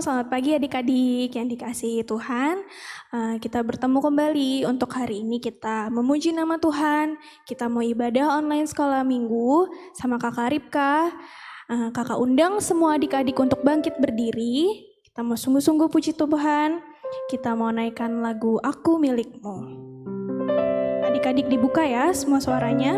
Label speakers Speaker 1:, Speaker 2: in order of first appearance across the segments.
Speaker 1: selamat pagi adik-adik yang dikasihi Tuhan. Kita bertemu kembali untuk hari ini kita memuji nama Tuhan. Kita mau ibadah online sekolah minggu sama Kakak Ripka. Kakak undang semua adik-adik untuk bangkit berdiri. Kita mau sungguh-sungguh puji Tuhan. Kita mau naikkan lagu Aku Milikmu. Adik-adik dibuka ya semua suaranya.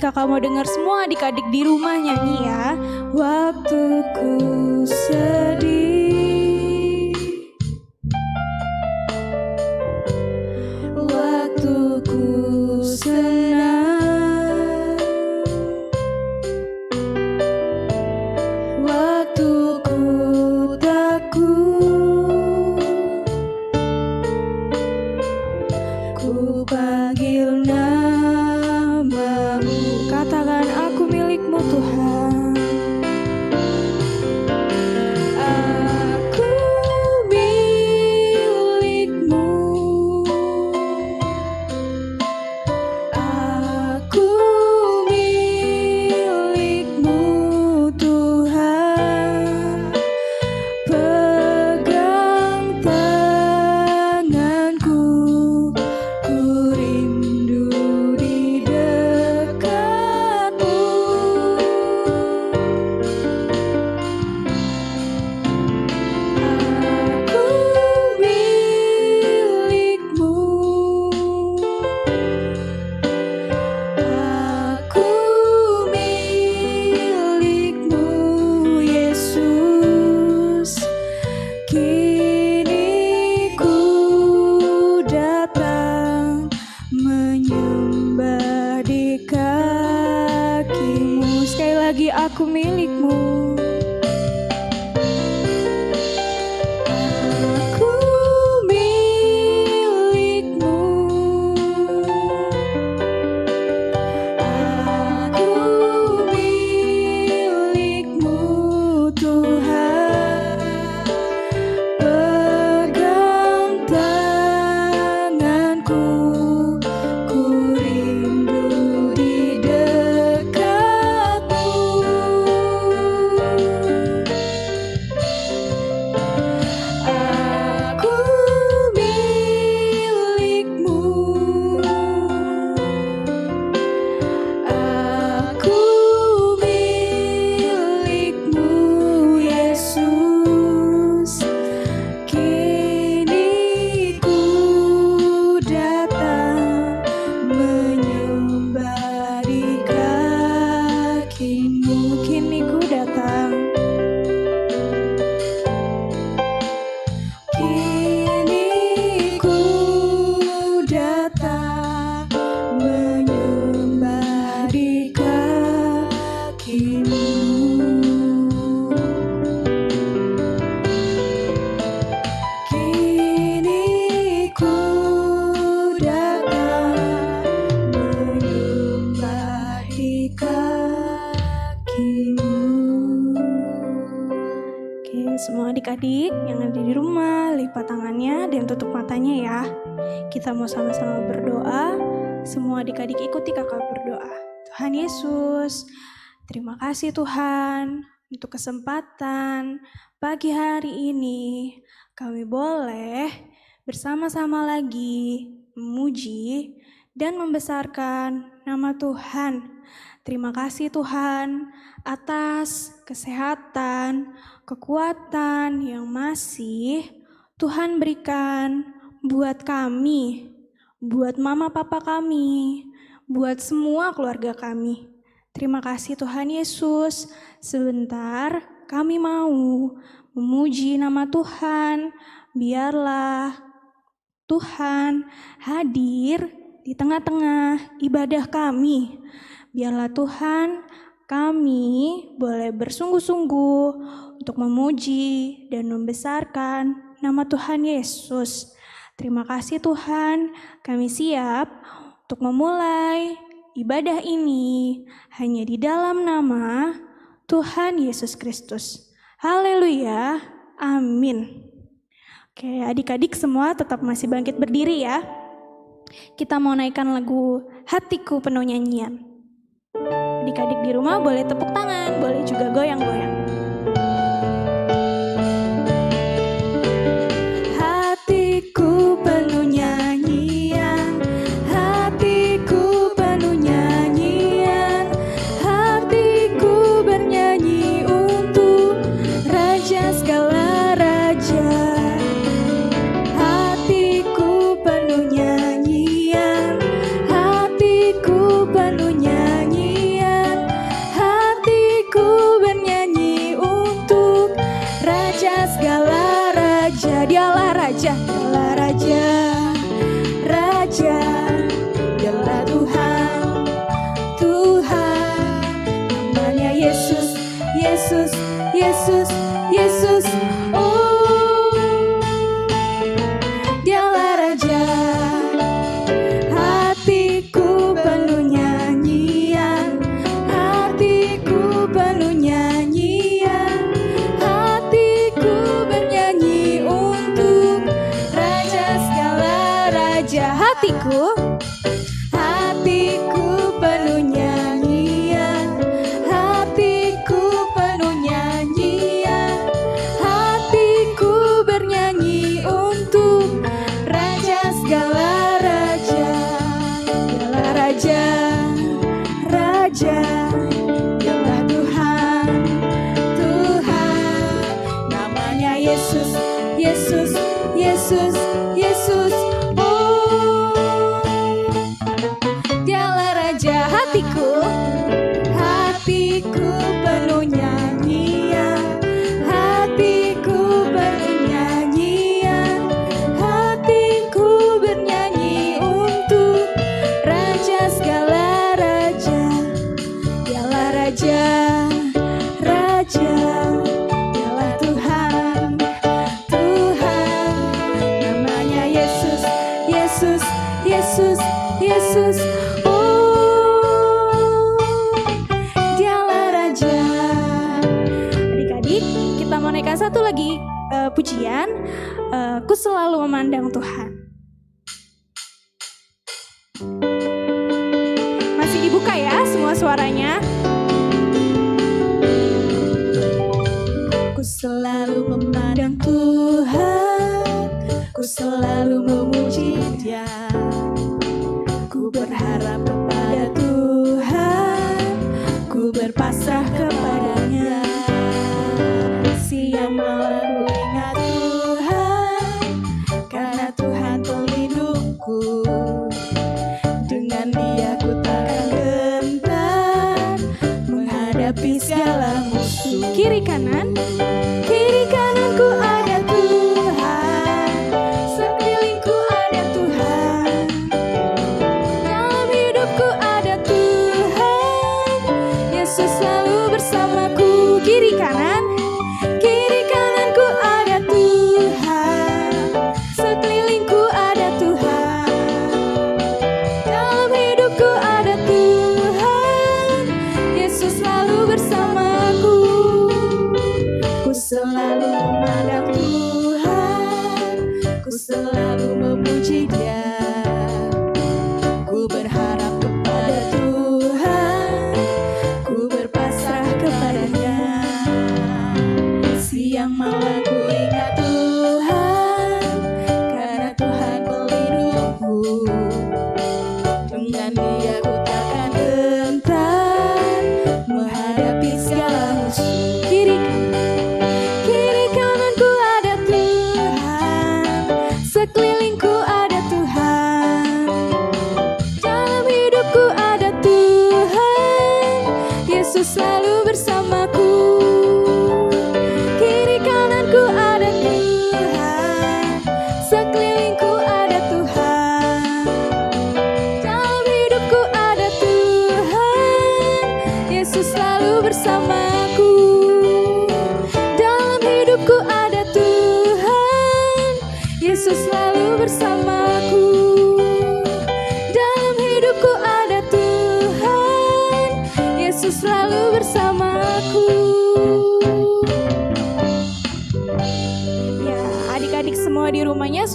Speaker 1: Kakak mau dengar semua adik-adik di rumah nyanyi ya. Waktuku sedih, waktuku senang, waktuku takut, ku panggil katakan aku milikmu Tuhan. Aku milikmu. Aku milikmu Tuhan. Pegang tanganku, ku rindu di dekatmu. Aku milikmu. Aku milikmu Yesus. Kini ku datang menyembah di kakimu. Sekali lagi aku milikmu. Aku milikmu. Aku milikmu Tuhan. Pegang tanganku, ku rindu di dekatmu. Kita mau sama-sama berdoa. Semua adik-adik ikuti kakak berdoa. Tuhan Yesus, terima kasih Tuhan untuk kesempatan pagi hari ini. Kami boleh bersama-sama lagi memuji dan membesarkan nama Tuhan. Terima kasih Tuhan atas kesehatan, kekuatan yang masih Tuhan berikan buat kami, buat mama papa kami, buat semua keluarga kami. Terima kasih Tuhan Yesus. Sebentar kami mau memuji nama Tuhan. Biarlah Tuhan hadir di tengah-tengah ibadah kami. Biarlah Tuhan kami boleh bersungguh-sungguh untuk memuji dan membesarkan nama Tuhan Yesus. Terima kasih Tuhan, kami siap untuk memulai ibadah ini hanya di dalam nama Tuhan Yesus Kristus. Haleluya, amin. Oke, adik-adik semua tetap masih bangkit berdiri ya. Kita mau naikkan lagu Hatiku Penuh Nyanyian. Adik-adik di rumah boleh tepuk tangan, boleh juga goyang-goyang. Hatiku penuh nyanyian, hatiku penuh nyanyian, hatiku bernyanyi untuk Raja segala raja. Hatiku penuh nyanyian, hatiku penuh nyanyian, hatiku bernyanyi untuk Raja segala raja. Dialah Raja, dialah Raja, Raja, dialah Tuhan, Tuhan. Namanya Yesus, Yesus, Yesus, Yesus. Oh, dialah Raja. Hatiku penuh nyanyian, hatiku penuh nyanyian, hatiku bernyanyi untuk Raja segala raja. Hatiku, hatiku penuh nyanyian, hatiku penuh nyanyian, hatiku bernyanyi untuk Raja segala raja. Dialah Raja, Raja, dialah Tuhan, Tuhan. Namanya Yesus, Yesus, Yesus, Yesus. Oh, dialah Raja. Hatiku, hatiku penuh nyanyian, hatiku penuh nyanyian, hatiku bernyanyi untuk Raja segala raja. Dialah Raja, Raja, dialah Tuhan, Tuhan. Namanya Yesus, Yesus, Yesus, Yesus. Oh, dialah Raja. Adik-adik, kita mau naikkan satu lagi pujian. Ku selalu memandang Tuhan. Masih dibuka ya semua suaranya. Ku selalu memandang Tuhan, ku selalu memuji Dia. Ku berharap kepada Tuhan, ku berpasrah kepadanya. Siang malam ku ingat Tuhan, karena Tuhan pelindungku. Dengan Dia ku takkan gentar menghadapi segala musuh. Kiri kanan, kiri kananku ada Tuhan, sekelilingku ada Tuhan.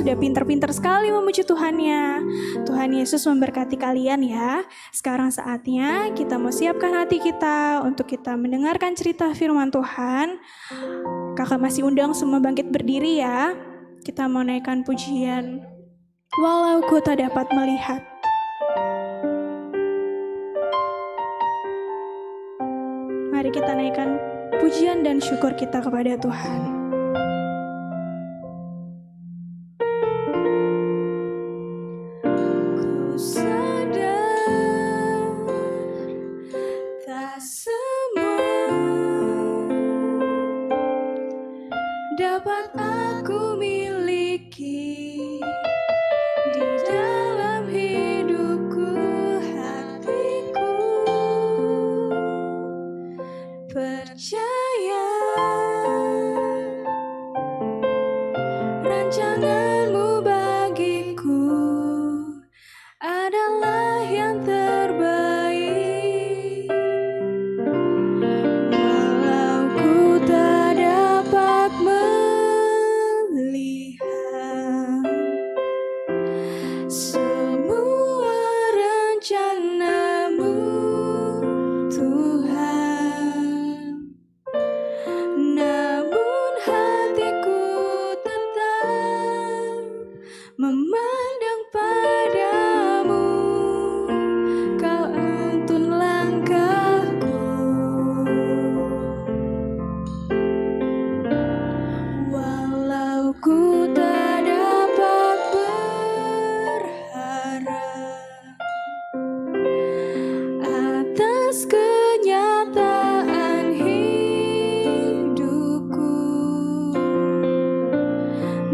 Speaker 1: sudah pintar-pintar sekali memuji Tuhannya. Tuhan Yesus memberkati kalian ya. Sekarang saatnya kita mau siapkan hati kita untuk kita mendengarkan cerita firman Tuhan. Kakak masih undang semua bangkit berdiri ya. Kita mau naikkan pujian Walau Ku Tak Dapat Melihat. Mari kita naikkan pujian dan syukur kita kepada Tuhan. Ku sadar tak semua dapat aku miliki di dalam hidupku, hatiku percaya rancanganmu bagiku adalah yang terbaik. Walau ku tak dapat melihat semua rencanamu, Tuhan, namun hatiku tetap memandang padamu. Kau tuntun langkahku. Walau ku tak dapat berharap atas kenyataan hidupku,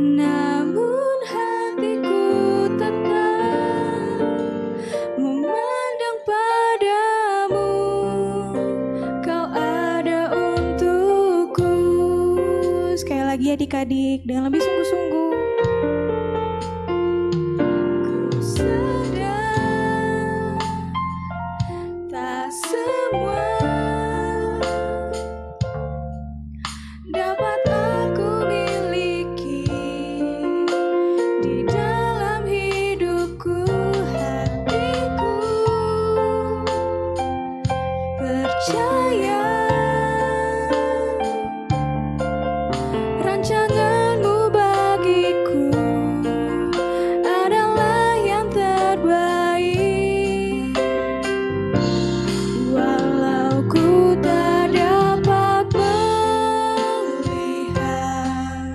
Speaker 1: namun hatiku tetap memandang padamu. Kau ada untukku. Sekali lagi adik-adik dengan lebih sungguh-sungguh. Ku sadar tak semua dapat aku miliki di dalam hidupku, hatiku percaya rancanganmu bagiku adalah yang terbaik. Walau ku tak dapat melihat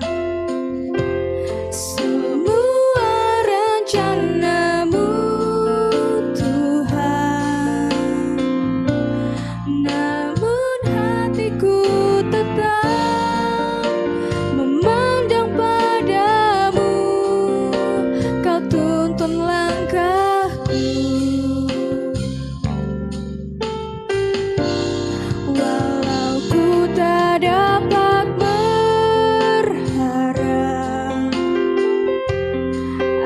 Speaker 1: semua rencanamu, Tuhan, namun hatiku tetap memandang padamu. Kau tuntun langkahku. Walau ku tak dapat berharap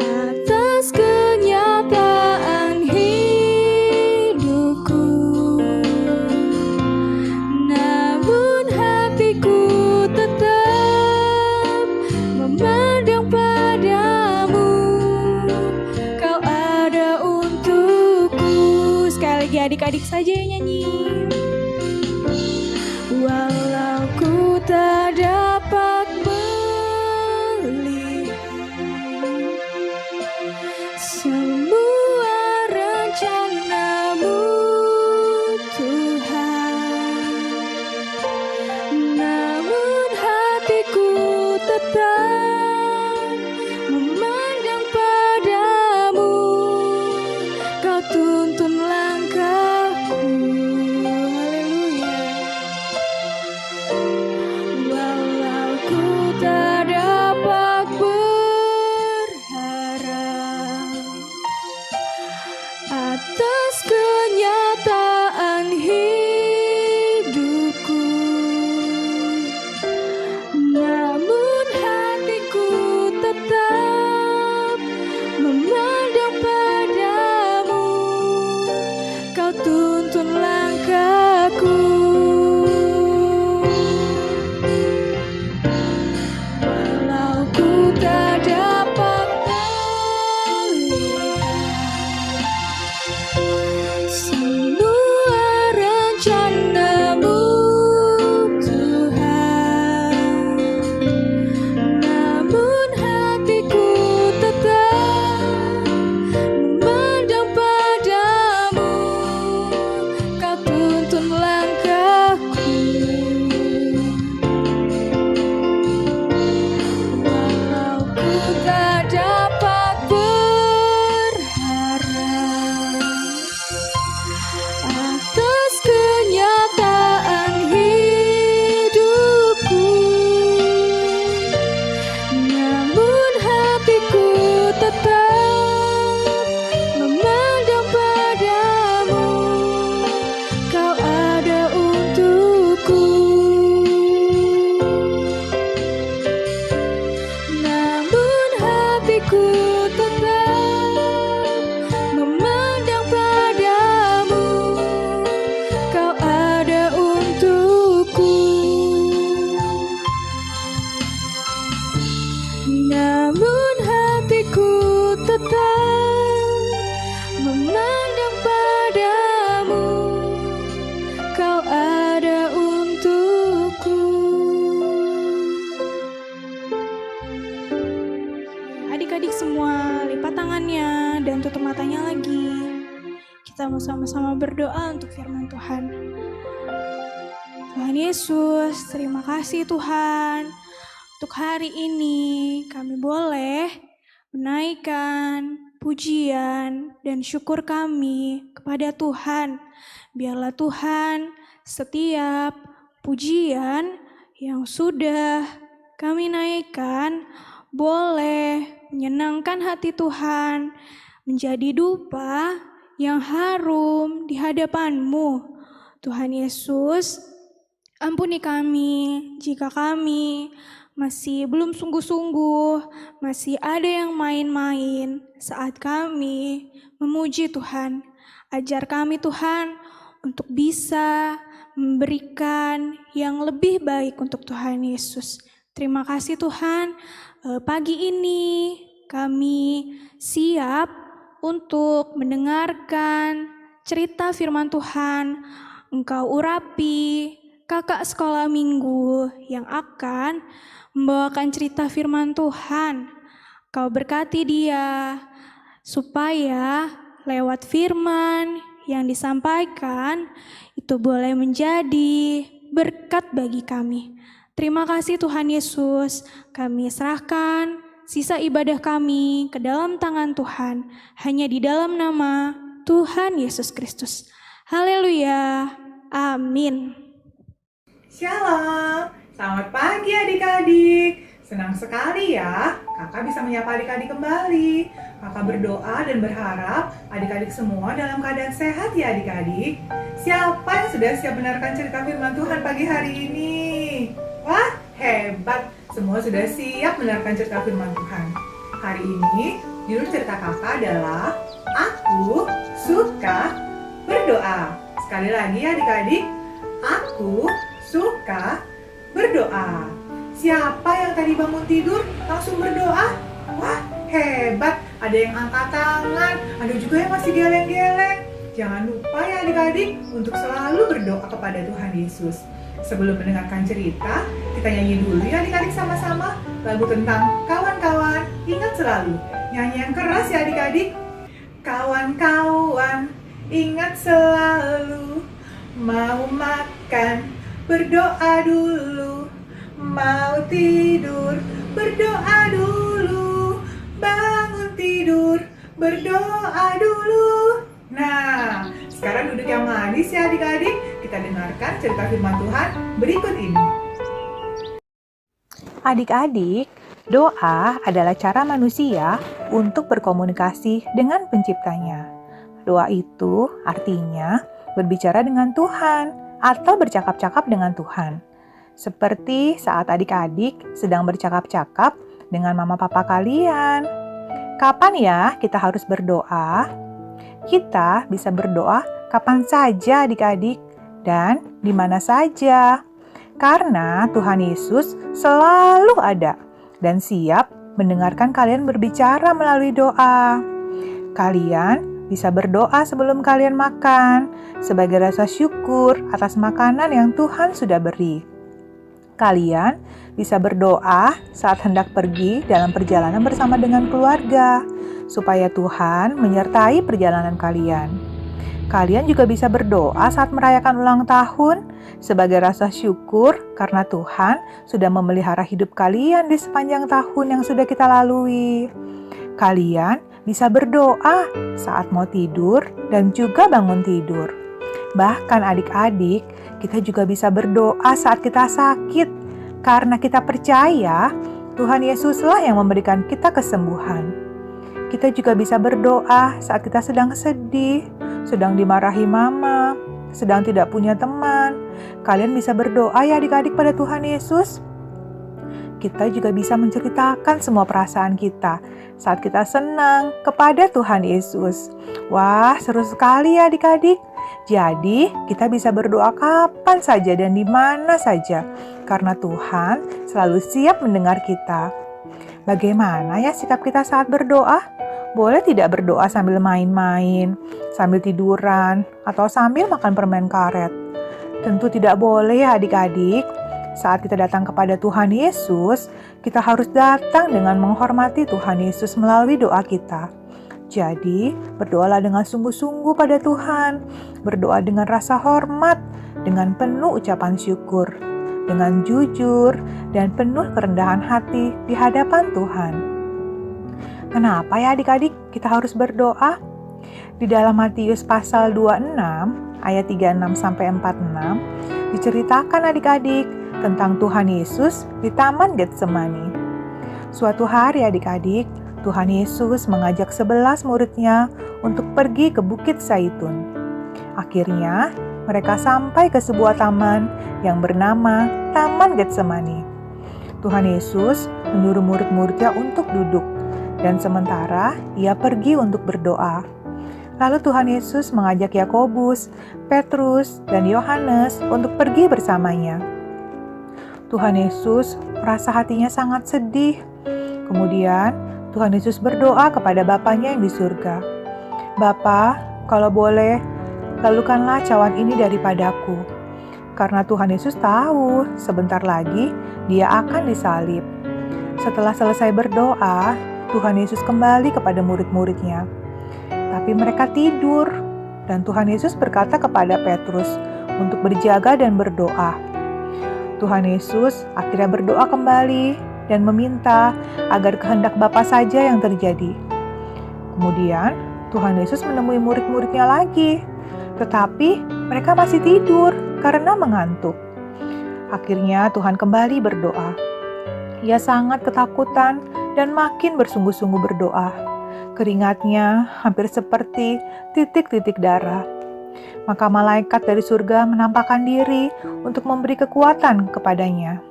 Speaker 1: atas kenyataan hidupku, namun hatiku tetap memandang padamu. Kau ada untukku. Sekali lagi adik-adik saja yang nyanyi. Walau ku tak dapat melihat semua rencanamu, Tuhan, namun hatiku tetap memandang padamu. Kau tuntun langkahku. Haleluya. Walau ku tak dapat berharap dan tutup matanya lagi. Kita mau sama-sama berdoa untuk firman Tuhan. Tuhan Yesus, terima kasih Tuhan. Untuk hari ini kami boleh menaikkan pujian dan syukur kami kepada Tuhan. Biarlah Tuhan setiap pujian yang sudah kami naikkan boleh menyenangkan hati Tuhan, menjadi dupa yang harum di hadapan-Mu. Tuhan Yesus, ampuni kami jika kami masih belum sungguh-sungguh, masih ada yang main-main saat kami memuji Tuhan. Ajar kami Tuhan untuk bisa memberikan yang lebih baik untuk Tuhan Yesus. Terima kasih Tuhan, pagi ini kami siap untuk mendengarkan cerita firman Tuhan. Engkau urapi kakak sekolah minggu yang akan membawakan cerita firman Tuhan. Kau berkati dia supaya lewat firman yang disampaikan itu boleh menjadi berkat bagi kami. Terima kasih Tuhan Yesus, kami serahkan sisa ibadah kami ke dalam tangan Tuhan, hanya di dalam nama Tuhan Yesus Kristus. Haleluya, amin.
Speaker 2: Shalom, selamat pagi adik-adik. Senang sekali ya, kakak bisa menyapa adik-adik kembali. Kakak berdoa dan berharap adik-adik semua dalam keadaan sehat ya adik-adik. Siapa yang sudah siap mendengarkan cerita firman Tuhan pagi hari ini? Wah, hebat, semua sudah siap mendengarkan cerita firman Tuhan. Hari ini, judul cerita kakak adalah Aku Suka Berdoa. Sekali lagi adik-adik, aku suka berdoa. Siapa yang tadi bangun tidur langsung berdoa? Wah, hebat. Ada yang angkat tangan, ada juga yang masih geleng-geleng. Jangan lupa ya adik-adik untuk selalu berdoa kepada Tuhan Yesus. Sebelum mendengarkan cerita, kita nyanyi dulu ya adik-adik sama-sama lagu tentang kawan-kawan. Ingat selalu, nyanyi yang keras ya adik-adik. Kawan-kawan, ingat selalu, mau makan, berdoa dulu, mau tidur, berdoa dulu, bangun tidur, berdoa dulu. Nah, sekarang duduk yang manis ya adik-adik, kita dengarkan cerita firman Tuhan berikut ini.
Speaker 3: Adik-adik, doa adalah cara manusia untuk berkomunikasi dengan penciptanya. Doa itu artinya berbicara dengan Tuhan atau bercakap-cakap dengan Tuhan. Seperti saat adik-adik sedang bercakap-cakap dengan mama papa kalian. Kapan ya kita harus berdoa? Kita bisa berdoa kapan saja adik-adik dan di mana saja. Karena Tuhan Yesus selalu ada dan siap mendengarkan kalian berbicara melalui doa. Kalian bisa berdoa sebelum kalian makan, sebagai rasa syukur atas makanan yang Tuhan sudah beri. Kalian bisa berdoa saat hendak pergi dalam perjalanan bersama dengan keluarga, supaya Tuhan menyertai perjalanan kalian. Kalian juga bisa berdoa saat merayakan ulang tahun, sebagai rasa syukur karena Tuhan sudah memelihara hidup kalian di sepanjang tahun yang sudah kita lalui. Kalian bisa berdoa saat mau tidur dan juga bangun tidur. Bahkan adik-adik, kita juga bisa berdoa saat kita sakit, karena kita percaya Tuhan Yesuslah yang memberikan kita kesembuhan. Kita juga bisa berdoa saat kita sedang sedih, sedang dimarahi mama, sedang tidak punya teman. Kalian bisa berdoa ya adik-adik pada Tuhan Yesus. Kita juga bisa menceritakan semua perasaan kita saat kita senang kepada Tuhan Yesus. Wah, seru sekali ya adik-adik. Jadi, kita bisa berdoa kapan saja dan di mana saja, karena Tuhan selalu siap mendengar kita. Bagaimana ya sikap kita saat berdoa? Boleh tidak berdoa sambil main-main, sambil tiduran, atau sambil makan permen karet? Tentu tidak boleh ya adik-adik. Saat kita datang kepada Tuhan Yesus, kita harus datang dengan menghormati Tuhan Yesus melalui doa kita. Jadi, berdoalah dengan sungguh-sungguh pada Tuhan, berdoa dengan rasa hormat, dengan penuh ucapan syukur, dengan jujur, dan penuh kerendahan hati di hadapan Tuhan. Kenapa ya adik-adik kita harus berdoa? Di dalam Matius pasal 26, ayat 36-46, diceritakan adik-adik tentang Tuhan Yesus di Taman Getsemani. Suatu hari adik-adik, Tuhan Yesus mengajak 11 muridnya untuk pergi ke Bukit Zaitun. Akhirnya, mereka sampai ke sebuah taman yang bernama Taman Getsemani. Tuhan Yesus menyuruh murid-muridnya untuk duduk, dan sementara ia pergi untuk berdoa. Lalu Tuhan Yesus mengajak Yakobus, Petrus, dan Yohanes untuk pergi bersamanya. Tuhan Yesus merasa hatinya sangat sedih. Kemudian, Tuhan Yesus berdoa kepada Bapanya yang di surga. "Bapa, kalau boleh, lalukanlah cawan ini daripadaku." Karena Tuhan Yesus tahu sebentar lagi dia akan disalib. Setelah selesai berdoa, Tuhan Yesus kembali kepada murid-muridnya. Tapi mereka tidur, dan Tuhan Yesus berkata kepada Petrus untuk berjaga dan berdoa. Tuhan Yesus akhirnya berdoa kembali dan meminta agar kehendak Bapa saja yang terjadi. Kemudian Tuhan Yesus menemui murid-muridnya lagi, tetapi mereka masih tidur karena mengantuk. Akhirnya Tuhan kembali berdoa. Ia sangat ketakutan dan makin bersungguh-sungguh berdoa. Keringatnya hampir seperti titik-titik darah. Maka malaikat dari surga menampakkan diri untuk memberi kekuatan kepadanya.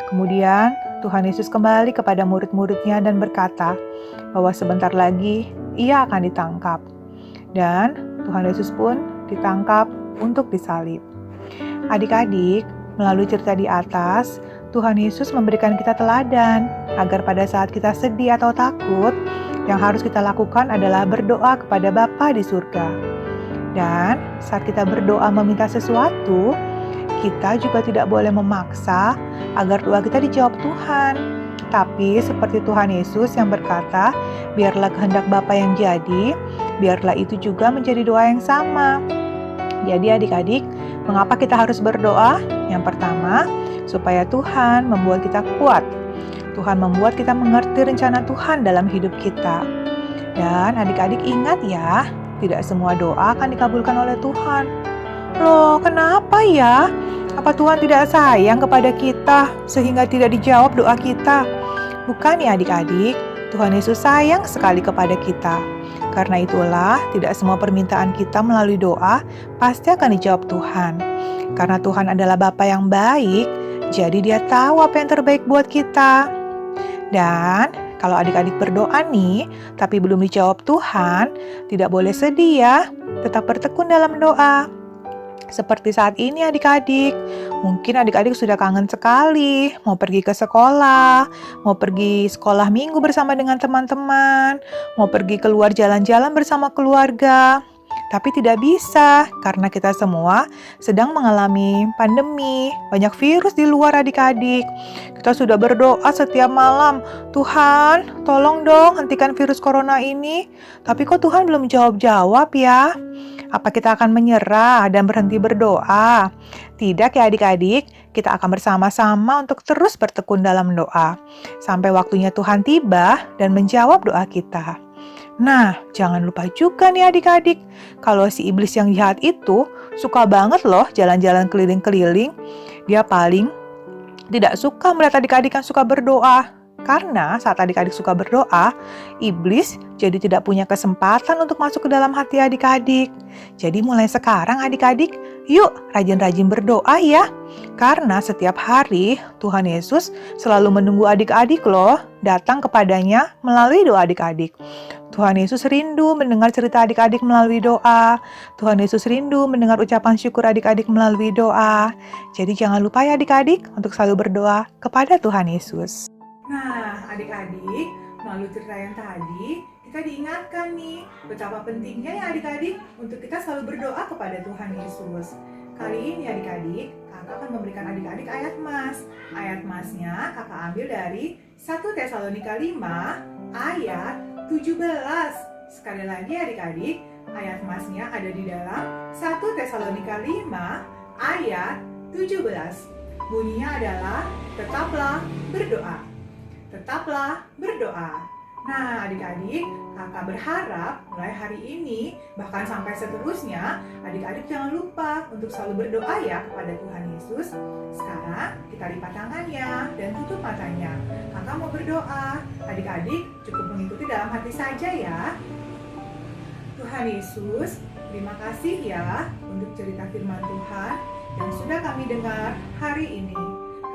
Speaker 3: Kemudian Tuhan Yesus kembali kepada murid-muridnya dan berkata bahwa sebentar lagi ia akan ditangkap. Dan Tuhan Yesus pun ditangkap untuk disalib. Adik-adik, melalui cerita di atas, Tuhan Yesus memberikan kita teladan agar pada saat kita sedih atau takut, yang harus kita lakukan adalah berdoa kepada Bapa di surga. Dan saat kita berdoa meminta sesuatu, kita juga tidak boleh memaksa agar doa kita dijawab Tuhan. Tapi seperti Tuhan Yesus yang berkata, biarlah kehendak Bapa yang jadi, biarlah itu juga menjadi doa yang sama. Jadi adik-adik, mengapa kita harus berdoa? Yang pertama, supaya Tuhan membuat kita kuat. Tuhan membuat kita mengerti rencana Tuhan dalam hidup kita. Dan adik-adik ingat ya, tidak semua doa akan dikabulkan oleh Tuhan. Loh, kenapa ya? Apa Tuhan tidak sayang kepada kita sehingga tidak dijawab doa kita? Bukan ya adik-adik, Tuhan Yesus sayang sekali kepada kita. Karena itulah tidak semua permintaan kita melalui doa pasti akan dijawab Tuhan. Karena Tuhan adalah Bapa yang baik, jadi Dia tahu apa yang terbaik buat kita. Dan kalau adik-adik berdoa nih, tapi belum dijawab Tuhan, tidak boleh sedih ya, tetap bertekun dalam doa. Seperti saat ini adik-adik, mungkin adik-adik sudah kangen sekali, mau pergi ke sekolah, mau pergi sekolah minggu bersama dengan teman-teman, mau pergi keluar jalan-jalan bersama keluarga. Tapi tidak bisa, karena kita semua sedang mengalami pandemi, banyak virus di luar adik-adik. Kita sudah berdoa setiap malam, Tuhan tolong dong hentikan virus corona ini. Tapi kok Tuhan belum jawab-jawab ya? Apa kita akan menyerah dan berhenti berdoa? Tidak ya adik-adik, kita akan bersama-sama untuk terus bertekun dalam doa. Sampai waktunya Tuhan tiba dan menjawab doa kita. Nah, jangan lupa juga nih adik-adik, kalau si iblis yang jahat itu suka banget loh jalan-jalan keliling-keliling. Dia paling tidak suka melihat adik-adik yang suka berdoa. Karena saat adik-adik suka berdoa, iblis jadi tidak punya kesempatan untuk masuk ke dalam hati adik-adik. Jadi mulai sekarang adik-adik, yuk rajin-rajin berdoa ya. Karena setiap hari Tuhan Yesus selalu menunggu adik-adik loh datang kepadanya melalui doa adik-adik. Tuhan Yesus rindu mendengar cerita adik-adik melalui doa. Tuhan Yesus rindu mendengar ucapan syukur adik-adik melalui doa. Jadi jangan lupa ya adik-adik untuk selalu berdoa kepada Tuhan Yesus.
Speaker 2: Nah, adik-adik, melalui cerita yang tadi, kita diingatkan nih betapa pentingnya ya adik-adik untuk kita selalu berdoa kepada Tuhan Yesus. Kali ini adik-adik, kakak akan memberikan adik-adik ayat mas. Ayat masnya kakak ambil dari 1 Tesalonika 5 ayat 17. Sekali lagi adik-adik, ayat emasnya ada di dalam 1 Tesalonika 5 ayat 17. Bunyinya adalah tetaplah berdoa. Tetaplah berdoa. Nah adik-adik, kakak berharap mulai hari ini, bahkan sampai seterusnya, adik-adik jangan lupa untuk selalu berdoa ya kepada Tuhan Yesus. Sekarang kita lipat tangannya dan tutup matanya. Kakak mau berdoa, adik-adik cukup mengikuti dalam hati saja ya. Tuhan Yesus, terima kasih ya untuk cerita firman Tuhan yang sudah kami dengar hari ini.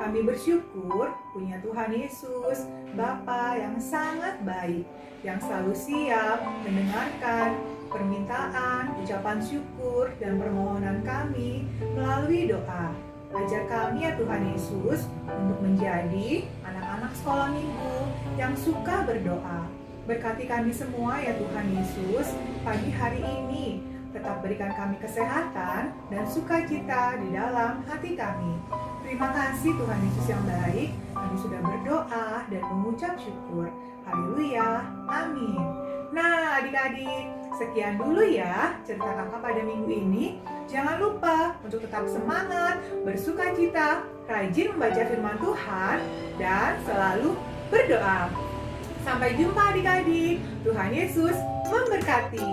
Speaker 2: Kami bersyukur punya Tuhan Yesus, Bapa yang sangat baik, yang selalu siap mendengarkan permintaan, ucapan syukur, dan permohonan kami melalui doa. Ajar kami ya Tuhan Yesus untuk menjadi anak-anak sekolah minggu yang suka berdoa. Berkati kami semua ya Tuhan Yesus pagi hari ini. Tetap berikan kami kesehatan dan sukacita di dalam hati kami. Terima kasih Tuhan Yesus yang baik. Kami sudah berdoa dan mengucap syukur. Haleluya. Amin. Nah adik-adik, sekian dulu ya cerita kakak pada minggu ini. Jangan lupa untuk tetap semangat, bersukacita, rajin membaca firman Tuhan, dan selalu berdoa. Sampai jumpa adik-adik. Tuhan Yesus memberkati.